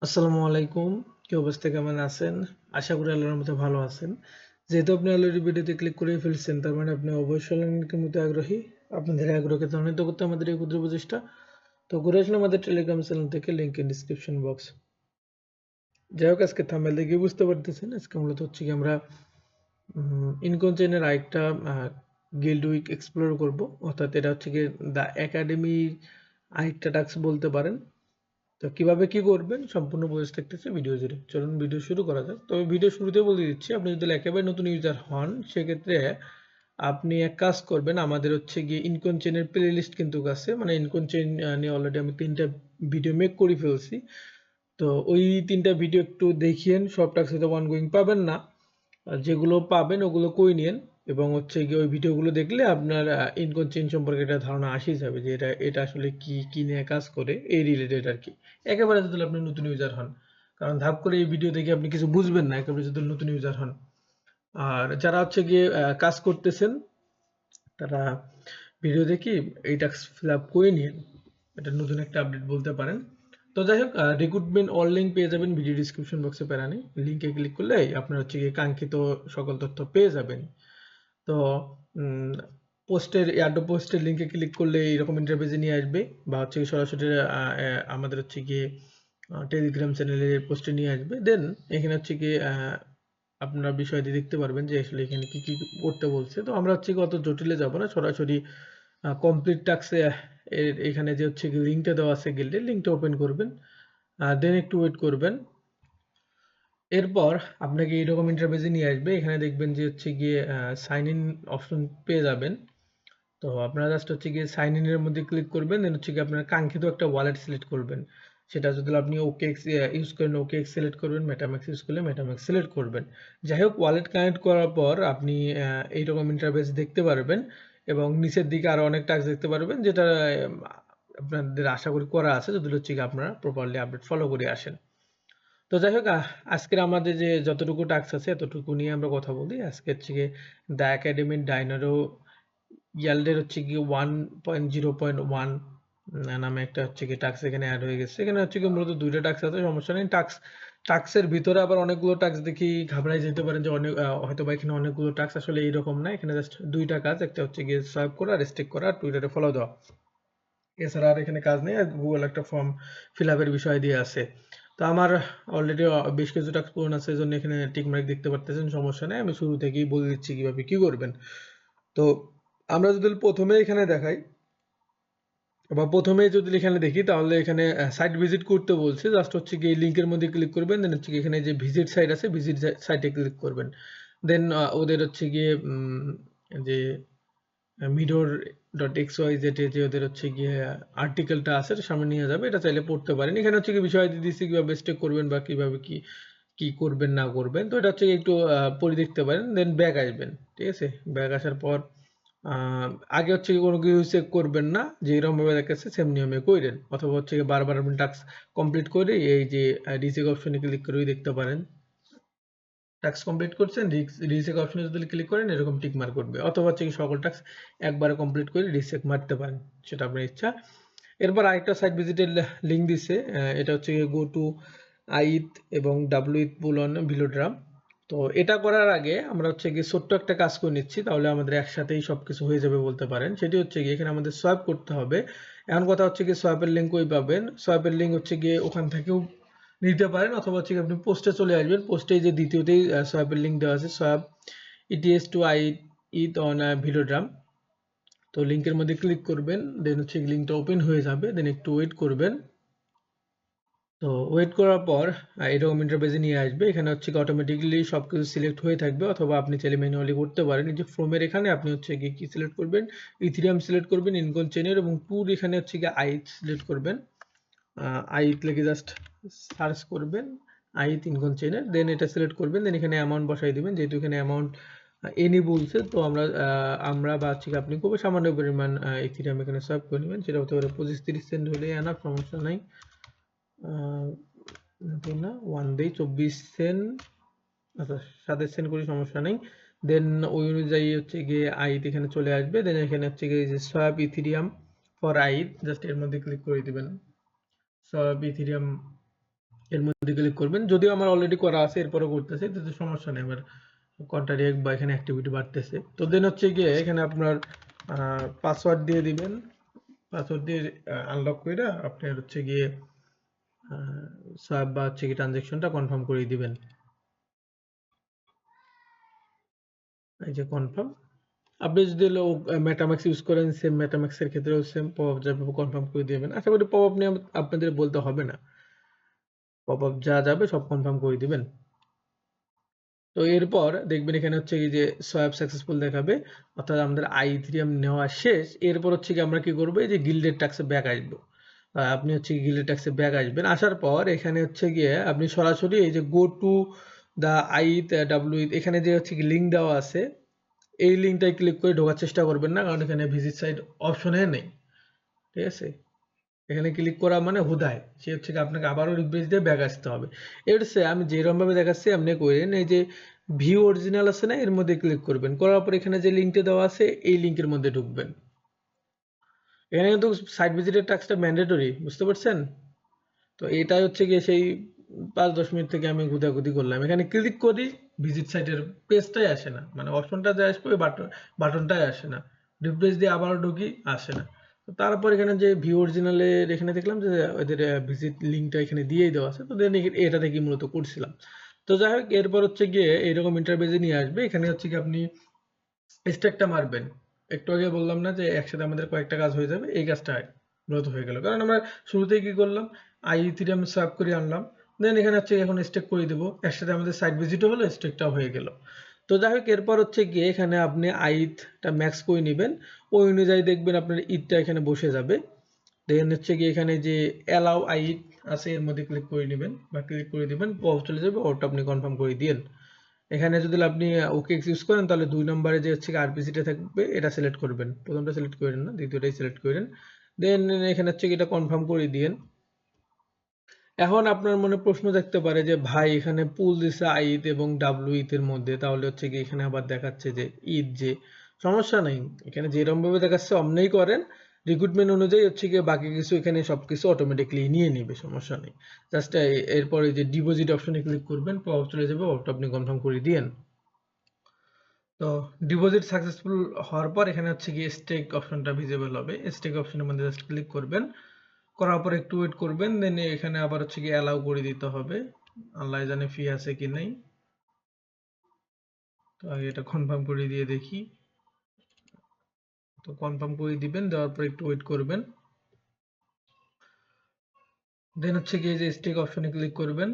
আসসালামু আলাইকুম। কি অবস্থা, কেমন আছেন? আশা করি আল্লাহর রহমতে ভালো আছেন। যেহেতু আপনি অলরেডি ভিডিওতে ক্লিক করে ফেলছেন, তার মানে আপনি অবশ্যই অনলাইনের মধ্যে আগ্রহী। আপনাদের এই আগ্রহকে ত্বরান্বিত করতে আমাদের এই ক্ষুদ্র প্রচেষ্টা। তো ঘুরে আসুন আমাদের টেলিগ্রাম চ্যানেল থেকে, লিংক ইন ডিসক্রিপশন বক্স। যাই হোক, আজকে থাম্বনেল দেখে বুঝতে পারতেছেন আজকে মূলত হচ্ছে কি আমরা ইনকন চেইনের আরেকটা গিল্ড উইক এক্সপ্লোর করব। অর্থাৎ এটা হচ্ছে কি দ্য একাডেমি আরেকটা টাস্ক বলতে পারেন। তো কিভাবে কি করবেন সম্পূর্ণ প্রসেস থাকতেছে ভিডিও জুড়ে। চলুন ভিডিও শুরু করা যাক। তবে ভিডিও শুরুতে বলে দিচ্ছি, আপনি যদি একেবারে নতুন ইউজার হন সেক্ষেত্রে আপনি এক কাজ করবেন, আমাদের হচ্ছে গিয়ে ইনকন চেইনের প্লে লিস্ট কিন্তু আছে, মানে ইনকন চেইন নিয়ে অলরেডি আমি 3টা ভিডিও মেক করে ফেলছি। তো ওই 3টা ভিডিও একটু দেখিয়েন। সব টাস্ক হয়তো অনগোয়িং পাবেন না, যেগুলো পাবেন ওগুলো করে নিয়েন। এবং হচ্ছে গিয়ে ওই ভিডিওগুলো দেখলে আপনার ইনকম চেইন সম্পর্কে একটা ধারণা আসে যাবে যে এটা এটা আসলে কি কি নিয়ে কাজ করে, এই রিলেটেড আর কি। একেবারে যদি আপনি নতুন ইউজার হন, কারণ ধাপ করে এই ভিডিও দেখে আপনি কিছু বুঝবেন না একেবারে যদি নতুন ইউজার হন। আর যারা হচ্ছে গিয়ে কাজ করতেছেন তারা ভিডিও দেখি এই টাস্ক ফিল আপ করে নিন। এটা নতুন একটা আপডেট বলতে পারেন। তো যাই হোক, রিক্রুটমেন্ট অল লিঙ্ক পেয়ে যাবেন ভিডিও ডিসক্রিপশন বক্সে, প্যারা নেই। লিঙ্কে ক্লিক করলে আপনার হচ্ছে গিয়ে কাঙ্ক্ষিত সকল তথ্য পেয়ে যাবেন। তো পোস্টের এয়ারড্রপ পোস্টের লিঙ্কে ক্লিক করলে এরকম ইন্টারফেসে নিয়ে আসবে, বা হচ্ছে সরাসরি আমাদের হচ্ছে গিয়ে টেলিগ্রাম চ্যানেলের পোস্টে নিয়ে আসবে। দেন এখানে হচ্ছে গিয়ে আপনার বিষয়টি দেখতে পারবেন যে আসলে এখানে কি কি করতে বলছে। তো আমরা হচ্ছে অত জটিলে যাব না, সরাসরি কমপ্লিট টাস্কে এখানে যে হচ্ছে লিঙ্কটা দেওয়া আছে গিল্ডের, লিঙ্কটা ওপেন করবেন। দেন একটু ওয়েট করবেন। এরপর আপনাকে এইরকম ইন্টারফেসে নিয়ে আসবে। এখানে দেখবেন যে হচ্ছে গিয়ে সাইন ইন অপশন পেয়ে যাবেন। তো আপনারা জাস্ট হচ্ছে গিয়ে সাইন ইন এর মধ্যে ক্লিক করবেন, দেন হচ্ছে গিয়ে আপনার কাঙ্ক্ষিত একটা ওয়ালেট সিলেক্ট করবেন। সেটা যদি আপনি ওকেএক্স ইউজ করেন ওকেএক্স সিলেক্ট করবেন, মেটাম্যাক্স ইউজ করলে মেটাম্যাক্স সিলেক্ট করবেন। যাই হোক, ওয়ালেট কানেক্ট করার পর আপনি এইরকম ইন্টারফেস দেখতে পারবেন, এবং নিচের দিকে আরো অনেক টাস্ক দেখতে পারবেন, যেটা আপনাদের আশা করি করা আছে যদি হচ্ছে গিয়ে আপনারা প্রপারলি আপডেট ফলো করে আসেন। তো যাই হোক, আজকের আমাদের যে যতটুকু টাস্ক আছে এতটুকু নিয়ে আমরা কথা বলি। আজকে হচ্ছে গিয়ে দ্য একাডেমি ডাইনারো ইয়াল্ডের হচ্ছে গিয়ে 1.0.1 নামে একটা হচ্ছে গিয়ে টাস্ক এখানে অ্যাড হয়ে গেছে। এখানে হচ্ছে গিয়ে মূলত 2টা টাস্ক আছে, সমস্যা নেই। টাস্কের ভিতরে আবার অনেকগুলো টাস্ক দেখি ঘাবড়াই যেতে পারেন যে অনেক হয়তো বা এখানে অনেকগুলো টাস্ক, আসলে এইরকম না। এখানে জাস্ট 2টা কাজ, একটা হচ্ছে গিয়ে সোয়াইপ করা, রেস্ট্রিক করা, আর টুইটারে ফলো দেওয়া। এছাড়া আর এখানে কাজ নেই। আর গুগল একটা ফর্ম ফিল আপের বিষয় দিয়ে আছে। তো আমার অলরেডি বেশ কিছু টাস্ক পূরণ আছে, এই জন্য এখানে টিক মার্ক দেখতে পারতেছেন, সমস্যা নেই। আমি শুরু থেকেই বলে দিচ্ছি কিভাবে কি করবেন। তো আমরা যদি প্রথমে এখানে দেখাই, বা প্রথমে যদি এখানে দেখি, তাহলে এখানে সাইট ভিজিট করতে বলছে। জাস্ট হচ্ছে গিয়ে লিংকের মধ্যে ক্লিক করবেন, দেন হচ্ছে গিয়ে এখানে যে ভিজিট সাইট আছে ভিজিট সাইটে ক্লিক করবেন। দেন ওদের হচ্ছে গিয়ে যে mirror dot X Y Z যে ওদের হচ্ছে গিয়ে আর্টিকেলটা আছে এটা সামনে নিয়ে যাবে, এটা চাইলে পড়তে পারেন। এখানে হচ্ছে কি বিষয় দিয়ে দিচ্ছি কিভাবে স্টেক করবেন বা কিভাবে কি কি করবেন না করবেন। তো এটা হচ্ছে একটু পড়ে দেখতে পারেন, দেন ব্যাক আসবেন। ঠিক আছে, ব্যাক আসার পর আগে হচ্ছে কি কোনো কিছু চেক করবেন না, যে এরকম ভাবে দেখাচ্ছে সেম নিয়মে করেন, অথবা হচ্ছে বারবার আপনি টাস্ক কমপ্লিট করে এই যে রিচেক অপশনে ক্লিক করে দেখতে পারেন টাস্ক কমপ্লিট করছেন। রিচেক অপশনে যদি ক্লিক করেন এরকম টিক মার্ক করবে, অথবা হচ্ছে কি সকল টাস্ক একবারে কমপ্লিট করে রিচেক মারতে পারেন, সেটা আপনার ইচ্ছা। এরপর আরেকটা সাইট ভিজিটের লিঙ্ক দিছে, এটা হচ্ছে গো টু আইথ এবং ডাব্লিউইথ বুলন ভিলোড্রাম। তো এটা করার আগে আমরা হচ্ছে গিয়ে ছোট্ট একটা কাজ করে নিচ্ছি, তাহলে আমাদের একসাথেই সবকিছু হয়ে যাবে বলতে পারেন। সেটি হচ্ছে গিয়ে এখানে আমাদের সোয়াইপ করতে হবে। এখন কথা হচ্ছে গিয়ে সোয়াইপের লিঙ্ক ওই পাবেন, সোয়াইপের লিঙ্ক হচ্ছে গিয়ে ওখান থেকেও নিতে পারেন, অথবা হচ্ছে আপনি পোস্টে চলে আসবেন। পোস্টে যে দ্বিতীয়তেই সোয়াইপের লিঙ্ক দেওয়া আছে, swipe it's to eighth on velodrome. তো লিঙ্কের মধ্যে ক্লিক করবেন, দেন হচ্ছে লিঙ্কটা ওপেন হয়ে যাবে, দেন একটু ওয়েট করবেন। তো ওয়েট করার পর এরকম ইন্টারফেসে নিয়ে আসবে। এখানে হচ্ছে অটোমেটিক্যালি সবকিছু সিলেক্ট হয়ে থাকবে, অথবা আপনি চাইলে ম্যানুয়ালি করতে পারেন। এই যে ফ্রমের এখানে আপনি হচ্ছে গিয়ে কি সিলেক্ট করবেন, ইথিরিয়াম সিলেক্ট করবেন, ইনকন চেনের, এবং টুর এখানে হচ্ছে গিয়ে আইথ সিলেক্ট করবেন। আইথ লিখে জাস্ট সার্চ করবেন আইথ ইনকন চেনের, দেন এটা সিলেক্ট করবেন, দেন এখানে অ্যামাউন্ট বসাই দিবেন। যেহেতু এখানে অ্যামাউন্ট এনি বলছে, তো আমরা বা হচ্ছে আপনি খুব সামান্য পরিমাণ ইথিরিয়াম এখানে সোয়াইপ করে নেবেন। সেটা হতে পারে 25-30 সেন্ট হলে এনাফ, সমস্যা নাই। না 1 দেই 24 সেন্ট, আচ্ছা 27 সেন্ট করি, সমস্যা নেই। দেন ওই অনুযায়ী হচ্ছে গিয়ে আইথ এখানে চলে আসবে। দেন এখানে হচ্ছে গিয়ে যে সোয়াপ ইথিরিয়াম ফর আইথ, জাস্ট এর মধ্যে ক্লিক করে দিবেন। সোয়াপ ইথিরিয়াম এর মধ্যে ক্লিক করবেন। যদিও আমার অলরেডি করা আছে, এরপরে করতেছে, তাতে সমস্যা নেই। আমার কন্ট্রাক্ট বা এখানে অ্যাক্টিভিটি বাড়তেছে। তো দেন হচ্ছে গিয়ে এখানে আপনার পাসওয়ার্ড দিয়ে দিবেন। পাসওয়ার্ড দিয়ে আনলক করে আপনার হচ্ছে গিয়ে সোয়াপ বা হচ্ছে কি ট্রানজেকশনটা কনফার্ম করে দিবেন। এই যে কনফার্ম। আপনি যদি মেটাম্যাক্স ইউজ করেন, সেম মেটাম্যাক্স এর ক্ষেত্রেও সেম পপআপ যাবে, কনফার্ম করে দিবেন। আশা করি পপআপ নিয়ে আপনাদের বলতে হবে না, পপআপ যা যাবে সব কনফার্ম করে দিবেন। তো এরপর দেখবেন এখানে হচ্ছে কি যে সোয়াপ সাকসেসফুল দেখাবে, অর্থাৎ আমাদের ইথেরিয়াম নেওয়া শেষ। এরপর হচ্ছে কি আমরা কি করবো, এই যে গিল্ডেড ট্যাক্সে ব্যাক আসবো। আপনি হচ্ছে গিল্ডেড ট্যাক্সে ব্যাক আসবেন, আসার পর এখানে হচ্ছে গিয়ে আপনি সরাসরি এই যে গো টু দা ডাব্লিউ, এখানে যে হচ্ছে কি লিঙ্ক দেওয়া আছে, এই লিঙ্কটাই ক্লিক করে ঢোকার চেষ্টা করবেন না, কারণ এখানে ভিজিট সাইট অপশনে নেই। ঠিক আছে, এখানে ক্লিক করা মানে হুদায় সে হচ্ছে কি আপনাকে আবারও রিফ্রেশ দিয়ে ব্যাক আসতে হবে। এর সে আমি যেরকম ভাবে দেখাচ্ছি আপনি করেন, এই যে ভিউ অরিজিনাল আছে না, এর মধ্যে ক্লিক করবেন, করার পর এখানে যে লিঙ্কটা দেওয়া আছে এই লিঙ্কের মধ্যে ঢুকবেন। এখানে কিন্তু সাইট ভিজিটের টাস্কটা ম্যান্ডেটরি, বুঝতে পারছেন? তো এটা হচ্ছে গিয়ে সেই 5-10 মিনিট থেকে আমি ঘুদাঘুদি করলাম, এখানে ক্লিক করি, ভিজিট সাইটের পেজটাই আসে না, মানে অপশনটা যে আসবে ওই বাটনটাই আসে না, রিফ্রেশ দিয়ে আবারও ঢুকি, আসে না। তো তারপর এখানে যে ভিউ অরিজিনালের এখানে দেখলাম যে ওদের ভিজিট লিঙ্কটা এখানে দিয়েই দেওয়া আছে, তো দেন এটা থেকে মূলত করছিলাম। তো যাই হোক, এরপর হচ্ছে গিয়ে এইরকম ইন্টারফেসে নিয়ে আসবে। এখানে হচ্ছে কি আপনি স্ট্যাকটা মারবেন। একটু আগে বললাম না যে একসাথে আমাদের কয়েকটা কাজ হয়ে যাবে, এই কাজটা মূলত হয়ে গেল, কারণ আমরা শুরুতেই কি করলাম, ইথেরিয়াম সোয়াপ করে আনলাম, দেন এখানে হচ্ছে এখন স্টেক করে দিব, একসাথে আমাদের সাইট ভিজিটও হলো, স্টেকটাও হয়ে গেল। তো যাই হোক, এরপর হচ্ছে গিয়ে এখানে আপনি আইথটা ম্যাক্স করে নেবেন, ওই অনুযায়ী দেখবেন আপনার ইথটা এখানে বসে যাবে। দেন হচ্ছে গিয়ে এখানে যে অ্যালাউ আইথ আছে এর মধ্যে ক্লিক করে নেবেন বা ক্লিক করে দিবেন, পপ চলে যাবে, ওটা আপনি কনফার্ম করে দিন। এখানে যদি আপনি ওকেএক্স ইউজ করেন, তাহলে 2 নম্বরে যে হচ্ছে আরপিসিটা থাকবে এটা সিলেক্ট করবেন, প্রথমটা সিলেক্ট করেন না, দ্বিতীয়টাই সিলেক্ট করেন। দেন এখানে হচ্ছে এটা কনফার্ম করে দিন। এখন আপনার মনে প্রশ্ন থাকতে পারে যে ভাই এখানে পুল দিছে আইথ এবং ডাব্লিউ ইথ এর মধ্যে, তাহলে হচ্ছে কি এখানে আবার দেখাচ্ছে যে ঈদ, যে সমস্যা নাই, এখানে যেরকম ভাবে দেখাচ্ছে অমনেই করেন, রিক্রুটমেন্ট অনুযায়ী হচ্ছে কি বাকি কিছু এখানে সবকিছু অটোমেটিকলি নিয়ে নিবে, সমস্যা নেই। জাস্ট এরপরে যে ডিপোজিট অপশনে ক্লিক করবেন, পাওয়ার চলে যাবে, ওটা আপনি কনফার্ম করে দিন। তো ডিপোজিট সাকসেসফুল হওয়ার পর এখানে হচ্ছে গিয়ে স্টেক অপশনটা ভিজিবল হবে, স্টেক অপশনের মধ্যে জাস্ট ক্লিক করবেন, করার পর একটু ওয়েট করবেন, দেন এখানে আবার হচ্ছে গিয়ে অ্যালাউ করে দিতে হবে, আল্লাহ জানে ফি আছে কি নাই। তো আগে এটা কনফার্ম করে দিয়ে দেখি। তো কনফার্ম করে দিবেন, দেওয়ার পর একটু ওয়েট করবেন, দেন হচ্ছে গিয়ে যে স্টেক অপশনে ক্লিক করবেন,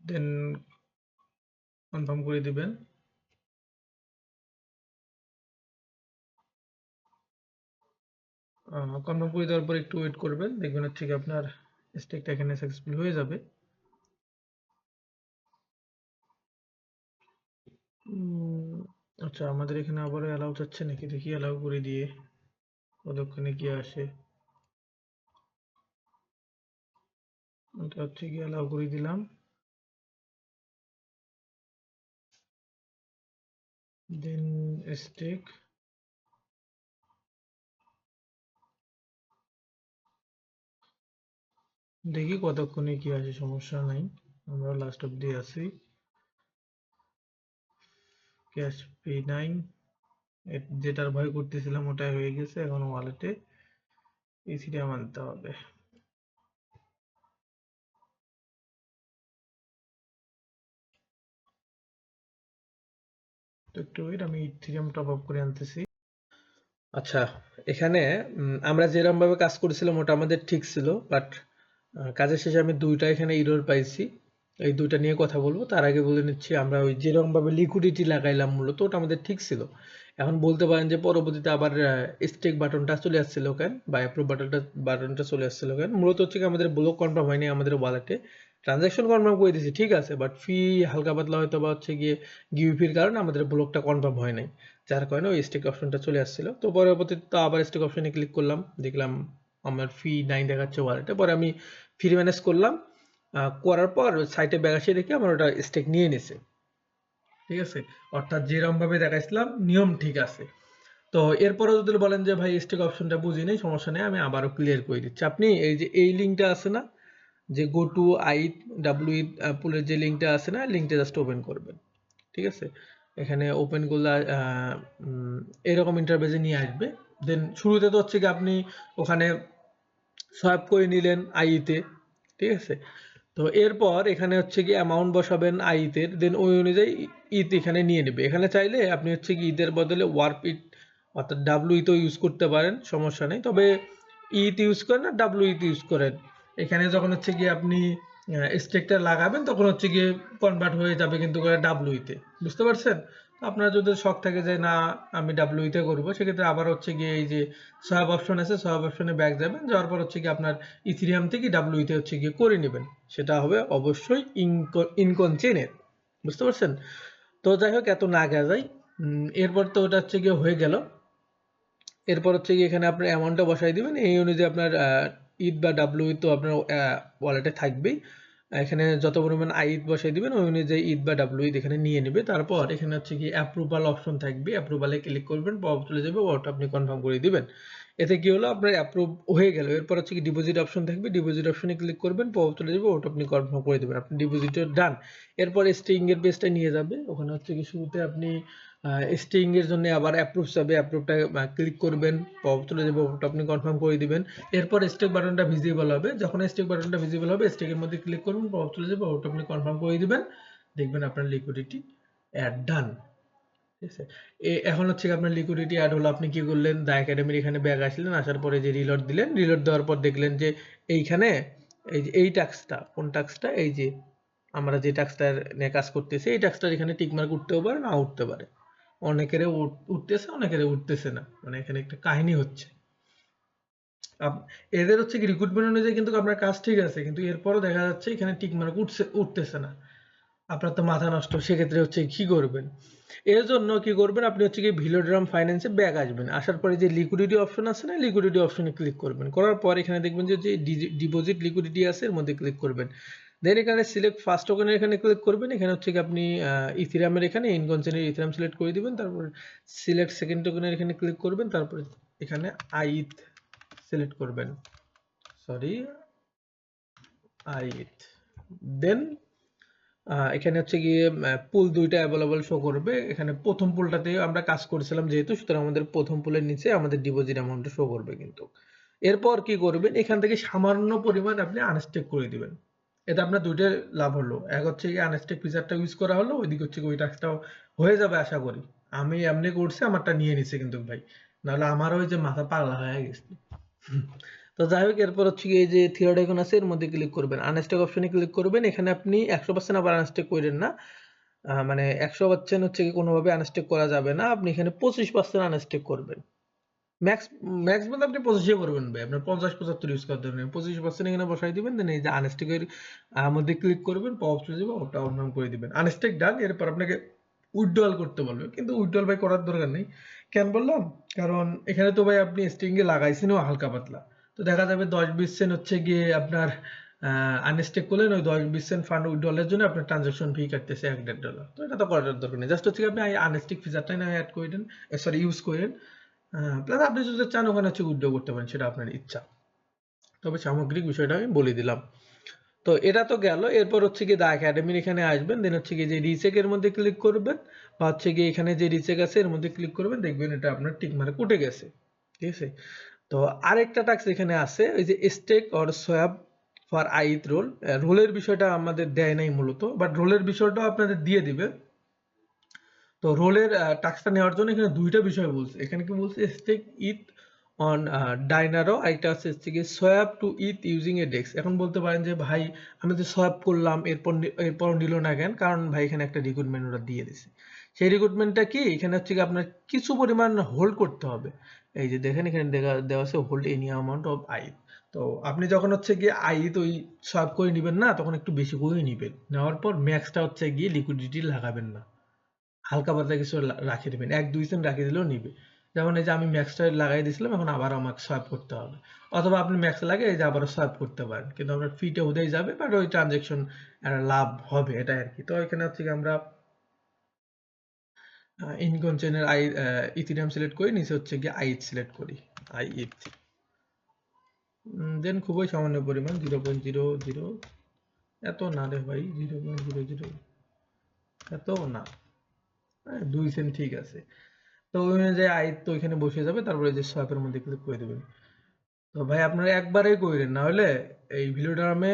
দেন কনফার্ম করে দিবেন। কনফার্ম করে দেওয়ার পর একটু ওয়েট করবেন, দেখবেন হচ্ছে কি আপনার স্টেকটা এখানে সাকসেসফুল হয়ে যাবে। আচ্ছা, আমাদের এখানে আবার অ্যালাউ চাচ্ছে নাকি, দেখি অ্যালাউ করে দিয়ে কতক্ষণে কি আসে। এটা হচ্ছে কি অ্যালাউ করে দিলাম, দেন স্টেক, দেখি কতক্ষণে কি আসে, সমস্যা নাই, আমরা লাস্ট অব্দি আছি। ক্যাশ P9 যেটার ভয় করতেছিলাম ওটাই হয়ে গেছে, এখন ওয়ালেটে ইথিরিয়াম আনতে হবে। তো একটু ওয়েট, আমি ইথিরিয়াম টপ আপ করে আনতেছি। আচ্ছা, এখানে আমরা যেরকম ভাবে কাজ করেছিলাম ওটা আমাদের ঠিক ছিল, বাট কাজের শেষে আমি দুইটা এখানে এরর পাইছি, এই দুইটা নিয়ে কথা বলবো। তার আগে বলে নিচ্ছি, আমরা ওই যেরকম ভাবে লিকুইডিটি লাগাইলাম মূলত ওটা আমাদের ঠিক ছিল। এখন বলতে পারেন যে পরবর্তীতে আবার স্টেক বাটনটা চলে আসছিল কেন, বা অ্যাপ্রুভ বাটনটা চলে আসছিল কেন, মূলত হচ্ছে কি আমাদের ব্লক কনফার্ম হয়নি আমাদের ওয়ালেটে, ট্রানজাকশন কনফার্ম করে দিয়েছি ঠিক আছে, বাট ফি হালকা পাতলা হয়তো বা হচ্ছে গিয়ে গিউপির কারণে আমাদের ব্লকটা কনফার্ম হয় নাই, যার কারণে ওই স্টেক অপশনটা চলে আসছিল। তো পরবর্তীতে তো আবার স্টেক অপশনে ক্লিক করলাম, দেখলাম আমার ফি 9 দেখাচ্ছে ওয়ালেটে, পরে আমি ফ্রি ম্যানেজ করলাম, করার পর সাইটে ব্যাক আসিয়ে দেখি আমার ওটা স্টেক নিয়ে নিছে। ঠিক আছে, অর্থাৎ যেরকম ভাবে দেখাইছিলাম নিয়ম ঠিক আছে। তো তো এরপরে যদি বলেন যে ভাই স্টেক অপশনটা বুঝি নাই, সমস্যা নেই, আমি আবারও ক্লিয়ার করে দিচ্ছি। আপনি এই যে এই লিঙ্কটা আছে না, যে গো টু আইথ ডাব্লিউ পুলের যে লিঙ্কটা আছে না, লিঙ্কটা জাস্ট ওপেন করবেন। ঠিক আছে, এখানে ওপেন করলে এরকম ইন্টারফেসে নিয়ে আসবে। দেন শুরুতে তো হচ্ছে কি আপনি ওখানে সোয়াইপ করে নিলেন আইতে, ঠিক আছে। তো এরপর এখানে হচ্ছে কি অ্যামাউন্ট বসাবেন আইতের, দেন ওই অনুযায়ী ইথ এখানে নিয়ে নেবে। এখানে চাইলে আপনি হচ্ছে কি ইথের বদলে ওয়ার্প ইথ অর্থাৎ ডাব্লিউ ইথও ইউজ করতে পারেন, সমস্যা নেই। তবে ইথ ইউজ করেন আর ডাব্লিউ ইথ ইউজ করেন, এখানে যখন হচ্ছে কি আপনি স্টেকটা লাগাবেন তখন হচ্ছে গিয়ে কনভার্ট হয়ে যাবে কিন্তু ডাব্লিউ ইতে, বুঝতে পারছেন? আপনার যদি শখ থাকে যে না আমি ডাব্লিউ ইতে করবো, সেক্ষেত্রে আবার হচ্ছে গিয়ে এই যে সোয়াপ অপশন আছে, সোয়াপ অপশনে ব্যাক যাবেন, যাওয়ার পর হচ্ছে কি আপনার ইথিরিয়াম থেকে ডাব্লিউ ইতে হচ্ছে গিয়ে করে নেবেন। সেটা হবে অবশ্যই ইনকনচেনের, বুঝতে পারছেন? তো যাই হোক, এত না গা যায়। এরপর তো ওটা হচ্ছে গিয়ে হয়ে গেল। এরপর হচ্ছে গিয়ে এখানে আপনার অ্যামাউন্টটা বসাই দিবেন, এই অনুযায়ী আপনার ইথ বা ডাব্লিউ ইথ তো আপনার ওয়ালেটে থাকবেই। এখানে যত পরিমাণ আইথ বসাই দিবেন ওই অনুযায়ী ইথ বা ডাব্লিউ ইথ এখানে নিয়ে নেবে। তারপর এখানে হচ্ছে কি অ্যাপ্রুভাল অপশন থাকবে, অ্যাপ্রুভালে ক্লিক করবেন, পপ চলে যাবে, ওটা আপনি কনফার্ম করে দিবেন। এতে কি হলো, আপনার অ্যাপ্রুভ হয়ে গেল। এরপর হচ্ছে কি ডিপোজিট অপশন থাকবে, ডিপোজিট অপশনে ক্লিক করবেন, পপ চলে যাবে, ওটা আপনি কনফার্ম করে দিবেন, আপনি ডিপোজিটও ডান। এরপর স্টেইং এর পেজটা নিয়ে যাবে, ওখানে হচ্ছে কি শুরুতে আপনি স্টেইং এর জন্য আবার অ্যাপ্রুভ যাবে, অ্যাপ্রুভটা ক্লিক করবেন, পপ চলে যাবে, ওটা আপনি কনফার্ম করে দিবেন। এরপর স্টেক বাটনটা ভিজিবল হবে, যখন স্টেক বাটনটা ভিজিবল হবে স্টেকের মধ্যে ক্লিক করবেন, পপ চলে যাবে, ওটা আপনি কনফার্ম করে দিবেন, দেখবেন আপনার লিকুইডিটি অ্যাড ডান। ঠিক আছে, এখন হচ্ছে আপনার লিকুইডিটি অ্যাড হলো। আপনি কি করলেন, দা একাডেমির এখানে ব্যাগ আসলেন, আসার পরে যে রিলোড দিলেন, রিলোড দেওয়ার পর দেখলেন যে এইখানে এই যে এই টাস্কটা, কোন টাস্কটা, এই যে আমরা যে টাস্কটা নিয়ে কাজ করতেছি, এই টাস্কটার এখানে টিকমার্ক উঠতেও পারে না উঠতে পারে, অনেকের উঠতেছে অনেকের উঠতেছে না, মানে এখানে একটা কাহিনী হচ্ছে। এদের হচ্ছে কি রিক্রুটমেন্ট অনুযায়ী কিন্তু আপনার কাজ ঠিক আছে, কিন্তু এরপরও দেখা যাচ্ছে এখানে টিকমার্ক উঠতেছে না, আপনার তো মাথা নষ্ট। সেক্ষেত্রে হচ্ছে কি করবেন, এর জন্য কি করবেন, আপনি হচ্ছে কি ভিলোড্রাম ফাইন্যান্সে ব্যাক আসবেন, আসার পরে যে লিকুইডিটি অপশন আছে না, লিকুইডিটি অপশনে ক্লিক করবেন, করার পর এখানে দেখবেন যে ডিপোজিট লিকুইডিটি আছে, এর মধ্যে ক্লিক করবেন। দেন এখানে সিলেক্ট ফার্স্ট টোকেনের এখানে ক্লিক করবেন, এখানে হচ্ছে কি আপনি ইথিরিয়ামের এখানে ইনকনসেন্টের ইথিরিয়াম সিলেক্ট করে দিবেন, তারপর সিলেক্ট সেকেন্ড টোকেনের এখানে ক্লিক করবেন, তারপর এখানে আইথ সিলেক্ট করবেন, সরি আইথ। দেন এখানে হচ্ছে গিয়ে পুল দুইটা অ্যাভেলেবল শো করবে, এখানে প্রথম পুলটাতে আমরা কাজ করেছিলাম যেহেতু, সুতরাং আমাদের প্রথম পুলের নিচে আমাদের ডিপোজিট অ্যামাউন্টটা শো করবে কিন্তু। এরপর কি করবেন, এখান থেকে সামান্য পরিমাণ আপনি আনস্টেক করে দিবেন, এতে আপনার দুইটা লাভ হলো, এক হচ্ছে কি আনস্টেক ফিচারটা ইউজ করা হলো, ওইদিকে হচ্ছে ওই টাস্কটাও হয়ে যাবে আশা করি। আমি এমনি করছি, আমারটা নিয়ে নিচ্ছে কিন্তু ভাই, নাহলে আমারও ওই যে মাথা পাগলা হয়ে গেছে। তো যাই হোক, এরপর হচ্ছে কি এই যে থিওরি আইকন আছে, এর মধ্যে ক্লিক করবেন, আনস্টেক অপশনে ক্লিক করবেন, এখানে আপনি 100% আবার আনস্টেক করেন না, মানে 100% হচ্ছে কি কোনোভাবে আনস্টেক করা যাবে না, আপনি এখানে 25% আনস্টেক করবেন। ম্যাক্স ম্যাক্স বলতে আপনি 25 করবেন ভাই, আপনার 50-75 ইউজ করতে হবে, 25% এখানে বসাই দিবেন, দেন এই যে আনস্টেকের মধ্যে ক্লিক করবেন, পপ চলে যাবে, ওটা অন করে দিবেন, আনস্টেক ডান। এরপর আপনাকে উইথড্রল করতে বলবে, কিন্তু উইথড্রল ভাই করার দরকার নেই। কেন বললাম, কারণ এখানে তো ভাই আপনি স্ট্রিং এ লাগাইছেনও হালকা পাতলা, তো দেখা যাবে 10-20 সেন্ট হচ্ছে গিয়ে আপনার আনস্টেক করলেন, ওই 10-20 সেন্ট ফান্ড উইথড্রলের জন্য আপনার ট্রানজাকশন ফি কাটতেছে $1-1.5, তো এটা তো করার দরকার নেই, জাস্ট হচ্ছে কি আপনি আনস্টেক ফিচারটাই না অ্যাড করে দেন, সরি ইউজ করেন। প্লাস আপনি যদি চান ওখানে হচ্ছে উইথড্র করতে পারেন, সেটা আপনার ইচ্ছা, তবে সামগ্রিক বিষয়টা আমি বলে দিলাম। তো এটা তো গেল, এরপর হচ্ছে গিয়ে দা একাডেমির এখানে আসবেন, দেন হচ্ছে গিয়ে যে রিচেক এর মধ্যে ক্লিক করবেন, বা হচ্ছে গিয়ে এখানে যে রিচেক আছে এর মধ্যে ক্লিক করবেন, দেখবেন এটা আপনার টিক মার্ক উঠে গেছে, ঠিক আছে। তো আরেকটা টাস্ক এখানে আছে, ওই যে stake or swap for eighth roll, রোলের বিষয়টা আমাদের দেয় নাই মূলত, বাট রোলের বিষয়টাও আপনাদের দিয়ে দিবে। তো রোলের টাস্কটা নেওয়ার জন্য এখানে দুইটা বিষয় বলছে, এখানে কি বলছে, স্টেক ইথ অন ডাইনারো, আরেকটা আছে হচ্ছে কি সোয়াপ টু ইথ ইউজিং এ ডেক্স। এখন বলতে পারেন যে ভাই আমি তো সোয়াপ করলাম, এরপর নিল না কেন, কারণ ভাই এখানে একটা রিক্রুটমেন্ট ওরা দিয়ে দিছে। সেই রিক্রুটমেন্টটা কি, এখানে হচ্ছে কি আপনার কিছু পরিমাণ হোল্ড করতে হবে, এই যে দেখেন এখানে দেওয়া আছে হোল্ড এনি অ্যামাউন্ট অফ আইথ। তো আপনি যখন হচ্ছে গিয়ে আইথ ওই সোয়াপ করে নেবেন না, তখন একটু বেশি করে নেবেন, নেওয়ার পর ম্যাক্সটা হচ্ছে গিয়ে লিকুইডিটি লাগাবেন না, হালকা পাতলা কিছু রাখিয়ে দেবেন, 1-2 সেন্ট রাখিয়ে দিলেও নিবে। যেমন এই যে আমি ম্যাক্সটা লাগাই দিয়েছিলাম, এখন আবার আমাকে সোয়াপ করতে হবে, অথবা আপনি ম্যাক্স লাগিয়ে এই যে আবারও সোয়াপ করতে পারেন, কিন্তু আপনার ফিটা উঠেই যাবে, বাট ওই ট্রানজেকশন একটা লাভ হবে, এটা আর কি। তো এখানে হচ্ছে কি আমরা ইনকন চেনের ইথিরিয়াম সিলেক্ট করি, নিচে হচ্ছে গিয়ে আইথ সিলেক্ট করি, আইথ। দেন খুবই সামান্য পরিমাণ 0.00, এত না রে ভাই, 0.00 এত না, 2 সেন্ট ঠিক আছে। তো ওই অনুযায়ী আইথ তো ওইখানে বসে যাবে, তারপরে যে সোয়াপের মধ্যে ক্লিক করে দেবেন। তো ভাই আপনারা একবারেই কইরেন, না হলে এই ভিডিওটামে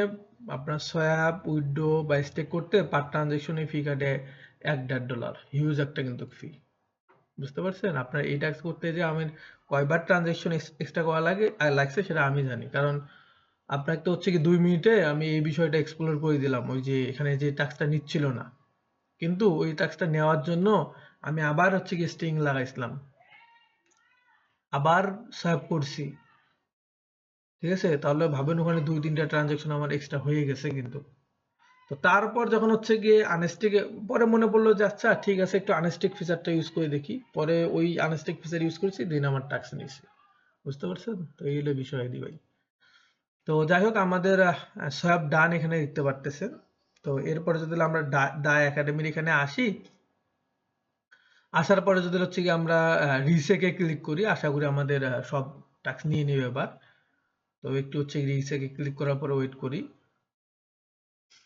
আপনার সোয়াপ, উইথড্র বা স্টেক করতে পার ট্রানজাকশনে ফি কাটে $1.5, হিউজ একটা কিন্তু ফি। বুঝতে পারছেন? আপনার এই ট্যাক্স করতে যে আমি কয়বার ট্রানজাকশন এক্সট্রা করা লাগছে সেটা আমি জানি, কারণ আপনার তো হচ্ছে কি 2 মিনিটে আমি এই বিষয়টা এক্সপ্লোর করে দিলাম, ওই যে এখানে যে ট্যাক্সটা নিচ্ছিল না, কিন্তু ওই ট্যাক্সটা নেওয়ার জন্য আমি আবার হচ্ছে কি স্ট্রিং লাগাইছিলাম, আবার সোয়াপ করছি, ঠিক আছে? তাহলে ভাবেন ওখানে 2-3টা ট্রানজাকশন আমার এক্সট্রা হয়ে গেছে কিন্তু। তো তারপর যখন হচ্ছে গিয়ে আনস্টিক, পরে মনে পড়লো যে আচ্ছা ঠিক আছে একটু আনস্টিক ফিচারটা ইউজ করে দেখি, পরে ওই আনস্টিক ফিচার ইউজ করছি, দেন আমার ট্যাক্স নিয়েছি। বুঝতে পারছেন? তো এই হলো বিষয় দি ভাই। তো যাই হোক, আমাদের সব ডান এখানে দেখতে পারতেছেন। তো এরপরে যদি আমরা দা একাডেমির এখানে আসি, আসার পরে যদি হচ্ছে কি আমরা রিসেকে ক্লিক করি, আশা করি আমাদের সব টাস্ক নিয়ে নেবে এবার। তো একটু হচ্ছে রিসেকে ক্লিক করার পরে ওয়েট করি।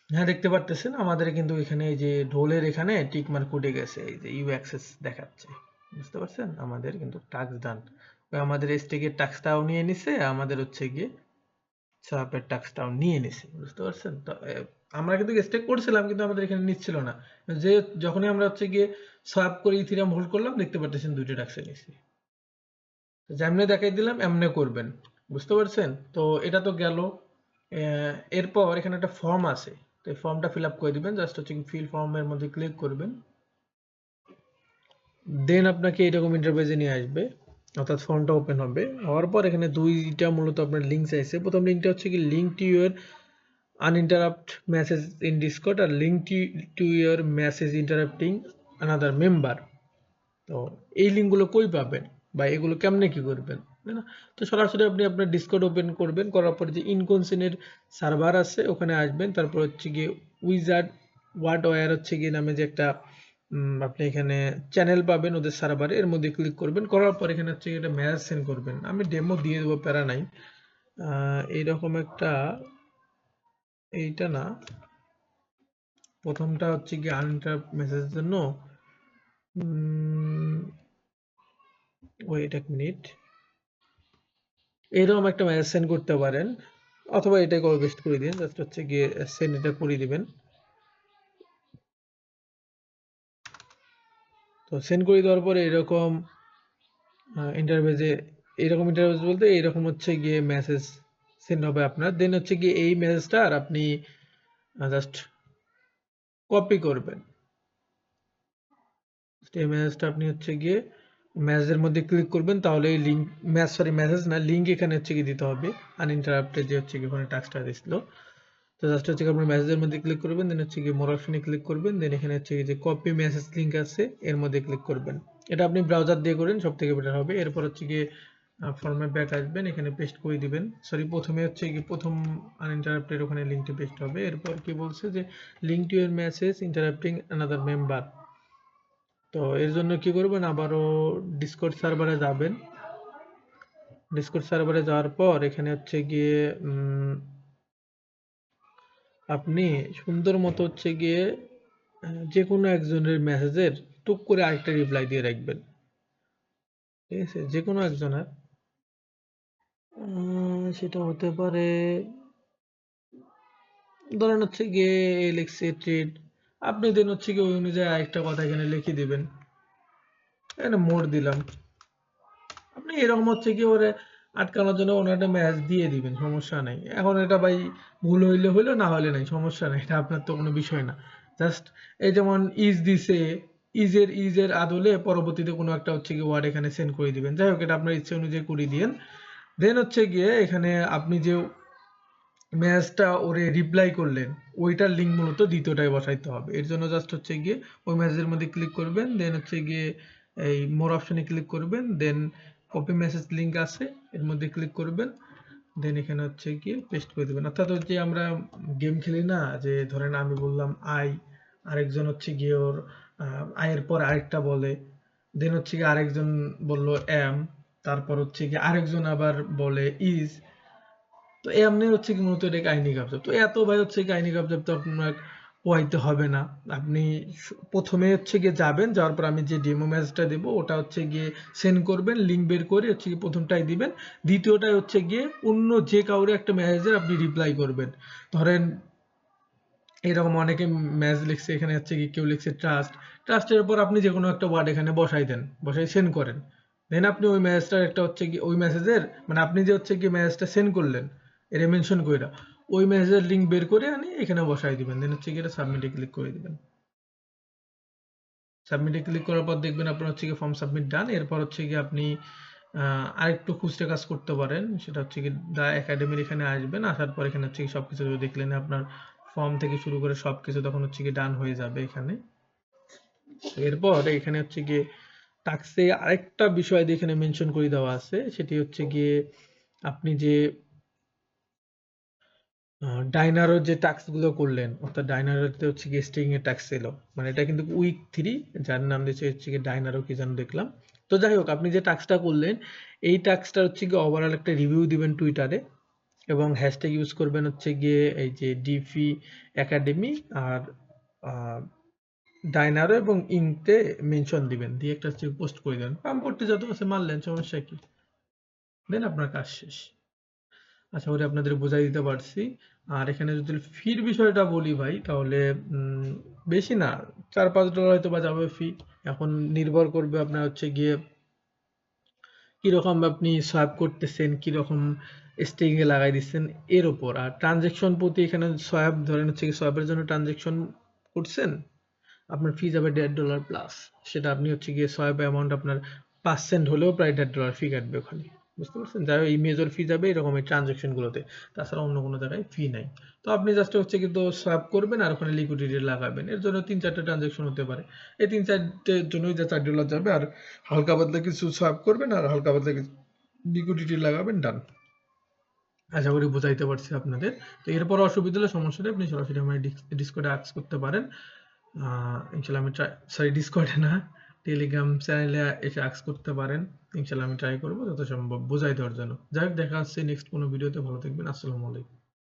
হ্যাঁ, দেখতে পারতেছেন আমাদের কিন্তু এখানে এই যে রোলের এখানে টিক মার্ক উঠে গেছে, এই যে ইউ অ্যাক্সেস দেখাচ্ছে। বুঝতে পারছেন? আমাদের কিন্তু টাস্ক ডান। আমাদের স্টেকের টাস্কটাও নিয়ে নিছে, আমাদের হচ্ছে গিয়ে সাপের টাস্কটাও নিয়ে নিছে। বুঝতে পারছেন? তো আমরা কিন্তু স্টেক করছিলাম, কিন্তু আমাদের এখানে নিচ্ছিল না। যে যখনই আমরা হচ্ছে গিয়ে সোয়াপ করে ইথিরিয়াম হোল্ড করলাম, দেখতে পারতেছেন 2টা টাস্ক নিছি। যেমনে দেখাই দিলাম এমনে করবেন। বুঝতে পারছেন? তো এটা তো গেল। এরপর এখানে একটা ফর্ম আছে, তো এই ফর্মটা ফিল আপ করে দিবেন। জাস্ট হচ্ছে ফিল ফর্মের মধ্যে ক্লিক করবেন, দেন আপনাকে এরকম ইন্টারফেসে নিয়ে আসবে, অর্থাৎ ফর্মটা ওপেন হবে। হওয়ার পর এখানে দুইটা মূলত আপনার লিঙ্ক চাইছে। প্রথম লিঙ্কটা হচ্ছে কি link to your uninterrupt message in Discord আর link to your message interrupting another member. তো এই লিঙ্কগুলো কই পাবেন বা এগুলো কেমনে কি করবেন, তাই না? তো সরাসরি আপনি আপনার ডিসকর্ড ওপেন করবেন, করার পরে যে ইনকনসেনের সার্ভার আছে ওখানে আসবেন, তারপর হচ্ছে গিয়ে উইজার্ড ওয়ার্ড ওয়্যার হচ্ছে গিয়ে নামে যে একটা আপনি এখানে চ্যানেল পাবেন ওদের সার্ভারে, এর মধ্যে ক্লিক করবেন। করার পর এখানে হচ্ছে এটা মেসেজ সেন্ড করবেন। আমি ডেমো দিয়ে দেবো, প্যারা নাই। এইরকম একটা, এইটা না, প্রথমটা হচ্ছে গিয়ে আনইন্টারাপ্ট মেসেজের জন্য। ওয়েট এক মিনিট, এরকম একটা মেসেজ সেন্ড করতে পারেন, অথবা এটা কপি পেস্ট করে দিন, জাস্ট হচ্ছে গিয়ে সেন্ড এটা করে দিবেন। তো সেন্ড করে দেওয়ার পরে এরকম ইন্টারফেসে, এরকম ইন্টারফেস বলতে এরকম হচ্ছে গিয়ে মেসেজ সেন্ড হবে আপনার। দেন হচ্ছে গিয়ে এই মেসেজটা আর আপনি জাস্ট কপি করবেন। এই মেসেজটা আপনি হচ্ছে গিয়ে মেসেজের মধ্যে ক্লিক করবেন, তাহলে এই লিঙ্ক মেসেজ না, লিঙ্ক এখানে হচ্ছে গিয়ে দিতে হবে আনইন্টারাপ্টেড যে হচ্ছে গিয়ে ওখানে টাস্কটা দিছিল। তো জাস্ট হচ্ছে আপনার মেসেজের মধ্যে ক্লিক করবেন, দেন হচ্ছে গিয়ে মোর অপশনে ক্লিক করবেন, দেন এখানে হচ্ছে যে কপি মেসেজ লিঙ্ক আছে এর মধ্যে ক্লিক করবেন। এটা আপনি ব্রাউজার দিয়ে করেন, সব থেকে বেটার হবে। এরপর হচ্ছে গিয়ে ফর্মে ব্যাক আসবেন, এখানে পেস্ট করে দিবেন। সরি, প্রথমে হচ্ছে গিয়ে প্রথম আনইন্টারাপ্টেড ওখানে লিঙ্কটি পেস্ট হবে। এরপর কি বলছে যে link to your message interrupting another member. তো এর জন্য কি করবেন, আবারও ডিসকর্ড সার্ভারে যাবেন। ডিসকর্ড সার্ভারে যাওয়ার পর এখানে হচ্ছে গিয়ে আপনি সুন্দর মতো হচ্ছে গিয়ে যে কোনো একজনের মেসেজের টুক করে আরেকটা রিপ্লাই দিয়ে রাখবেন, ঠিক আছে? যে কোনো একজনের, সেটা হতে পারে ধরেন হচ্ছে গিয়ে লিখছে ট্রেড, আপনি দেন হচ্ছে গিয়ে ওই অনুযায়ী আরেকটা কথা এখানে লিখে দিবেন, এখানে মোড দিলাম। আপনি এরকম হচ্ছে কি ওরে আটকানোর জন্য ওনার একটা ম্যাচ দিয়ে দিবেন, সমস্যা নাই। এখন এটা ভাই ভুল হইলে হইলো, না হলে নাই, সমস্যা নাই, এটা আপনার তো কোনো বিষয় না। জাস্ট এই যেমন ইজ দিছে, ইজের আদলে পরবর্তীতে কোনো একটা হচ্ছে কি ওয়ার্ড এখানে সেন্ড করে দিবেন। যাই হোক, এটা আপনার ইচ্ছে অনুযায়ী করে দিয়েন। দেন হচ্ছে গিয়ে এখানে আপনি যে ম্যাচটা ওরে রিপ্লাই করলেন ওইটার লিঙ্ক মূলত দ্বিতীয়টায় বসাইতে হবে। এর জন্য জাস্ট হচ্ছে গিয়ে ওই মেসেজের মধ্যে ক্লিক করবেন, দেন হচ্ছে গিয়ে এই মোর অপশনে ক্লিক করবেন, দেন কপি মেসেজ লিঙ্ক আছে এর মধ্যে ক্লিক করবেন, দেন এখানে হচ্ছে গিয়ে পেস্ট করে দেবেন। অর্থাৎ হচ্ছে আমরা গেম খেলি না, যে ধরেন আমি বললাম আরেকজন হচ্ছে গিয়ে ওর আয়ের পর আরেকটা বলে, দেন হচ্ছে কি আরেকজন বলল এম, তারপর হচ্ছে কি আরেকজন আবার বলে ইজ। তো এমনি হচ্ছে কি মূলত এটা কাহিনী কাবজাব। তো এত ভাই হচ্ছে কাহিনী কাবজাব তো আপনার পোহাইতে হবে না। আপনি প্রথমে হচ্ছে গিয়ে যাবেন, যাওয়ার পর আমি যে ডেমো ম্যাচটা দেবো ওটা হচ্ছে গিয়ে সেন্ড করবেন, লিঙ্ক বের করে হচ্ছে গিয়ে প্রথমটাই দিবেন, দ্বিতীয়টাই হচ্ছে গিয়ে অন্য যে কাউরে একটা মেসেজের আপনি রিপ্লাই করবেন। ধরেন এরকম অনেকে ম্যাচ লিখছে, এখানে হচ্ছে কি কেউ লিখছে ট্রাস্ট, ট্রাস্টের উপর আপনি যে কোনো একটা ওয়ার্ড এখানে বসাই দেন, বসাই সেন্ড করেন। দেন আপনি ওই মেসেজটার একটা হচ্ছে কি ওই মেসেজের মানে আপনি যে হচ্ছে কি মেসেজটা সেন্ড করলেন এটা মেনশন কইরা ওই মেসেজের লিংক বের করে আনি এখানে বসাই দিবেন। দেন হচ্ছে কি এটা সাবমিটে ক্লিক করে দিবেন। সাবমিটে ক্লিক করার পর দেখবেন আপনার হচ্ছে কি ফর্ম সাবমিট ডান। এরপর হচ্ছে কি আপনি আরেকটু খুঁজতে কাজ করতে পারেন, সেটা হচ্ছে কি দা একাডেমির এখানে আসবেন, আসার পর এখানে হচ্ছে কি সবকিছু দেখলেন আপনার ফর্ম থেকে শুরু করে সবকিছু তখন হচ্ছে কি ডান হয়ে যাবে এখানে। এরপর এখানে হচ্ছে গিয়ে টাক্সে আরেকটা বিষয় এখানে মেনশন করে দেওয়া আছে, সেটি হচ্ছে গিয়ে আপনি যে ডাইনারোর যে টাস্ক গুলো করলেন, অর্থাৎ ডাইনারোতে হচ্ছে গিয়ে স্টিং এর টাস্ক ছিল, মানে এটা কিন্তু উইক 3, যার নাম দিয়েছে হচ্ছে গিয়ে ডাইনারো কি যেন দেখলাম। তো যাই হোক, আপনি যে টাস্কটা করলেন এই টাস্কটা হচ্ছে গিয়ে ওভারঅল একটা রিভিউ দিবেন টুইটারে, এবং হ্যাশট্যাগ ইউজ করবেন হচ্ছে গিয়ে এই যে ডিফি একাডেমি আর ডাইনারো এবং ইনতে মেনশন দিবেন, দিয়ে একটা হচ্ছে পোস্ট করে দেবেন, পাম্প করতে যত আছে মারলেন, সমস্যা কি, দেন আপনার কাজ শেষ। আশা করি আপনাদের বোঝাই দিতে পারছি। আর এখানে যদি ফির বিষয়টা বলি ভাই, তাহলে বেশি না, $4-5 হয়তো বা যাবে ফি। এখন নির্ভর করবে আপনার হচ্ছে গিয়ে কিরকম আপনি সোয়াপ করতেছেন, কিরকম স্টেকিং এ লাগাই দিচ্ছেন এর উপর। আর ট্রানজেকশন প্রতি এখানে সোয়াপ ধরেন হচ্ছে কি সোয়াপের জন্য ট্রানজেকশন করছেন, আপনার ফি যাবে $1.5 প্লাস। সেটা আপনি হচ্ছে গিয়ে সোয়াপ অ্যামাউন্ট আপনার পার্সেন্ট হলেও প্রায় $1.5 ফি কাটবে ওখানে, বুঝতে পারছেন? যাই হোক, এই মেজর ফি যাবে এরকম এই ট্রানজেকশন গুলোতে, তাছাড়া অন্য কোনো জায়গায় ফি নাই। তো আপনি জাস্ট হচ্ছে কিন্তু সোয়াপ করবেন আর ওখানে লিকুইডিটি লাগাবেন, এর জন্য 3-4টা ট্রানজেকশন হতে পারে, এই 3-4টের জন্যই যা $4 যাবে। আর হালকা পাতলা কিছু সোয়াপ করবেন আর হালকা পাতলা কিছু লিকুইডিটি লাগাবেন, ডান। আশা করি বুঝাইতে পারছি আপনাদের। তো এরপর অসুবিধা হলে সমস্যা নেই, আপনি সরাসরি আমার ডিসকর্ডে আস্ক করতে পারেন। ইনশাল্লাহ আমি ট্রাই, সরি ডিসকর্ডে না, টেলিগ্রাম চ্যানেলে এসে আস্ক করতে পারেন। ইনশাল্লাহ আমি ট্রাই করবো যত সম্ভব বোঝাই দেওয়ার জন্য। যাই হোক, দেখা হচ্ছে নেক্সট কোনো ভিডিওতে। ভালো থাকবেন। আসসালামু আলাইকুম।